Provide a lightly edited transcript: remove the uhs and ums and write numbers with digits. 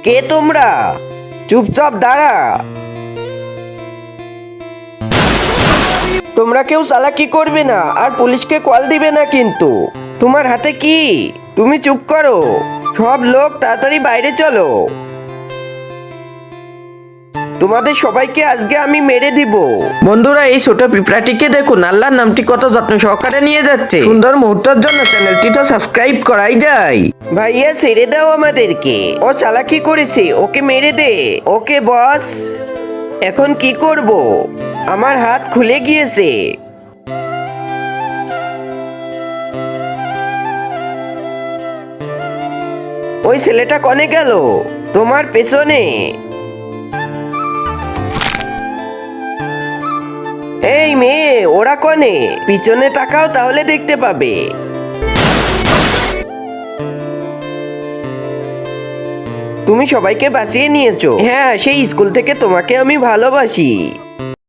কে তোমরা? চুপচাপ দাঁড়া। তোমরা কেউ চালাকি করবে না আর পুলিশকে কল দিবে না কিন্তু। তোমার হাতে কি? তুমি চুপ করো। সব লোক তাড়াতাড়ি বাইরে চলো। তোমাদের সবাইকে আজকে আমি মেরে দিব। বন্ধুরা, এই ছোট পিঁপড়াটিকে দেখুন, আল্লাহর নামটি কত যত্ন সহকারে নিয়ে যাচ্ছে। সুন্দর মুহূর্তের জন্য চ্যানেলটি তো সাবস্ক্রাইব করাই যায়। ভাইয়া ছেড়ে দাও আমাদেরকে, ও চালাকি করেছে, ওকে মেরে দে। ওকে বস। এখন কি করব? আমার হাত খুলে গিয়েছে। ওই ছেলেটা কনে গেল? তোমার পেছনে। এই মেয়ে, ওরা কনে? পিছনে তাকাও, তাহলে দেখতে পাবে। তুমি সবাইকে বাঁচিয়ে নিয়েছো। হ্যাঁ, সেই স্কুল থেকে তোমাকে আমি ভালোবাসি।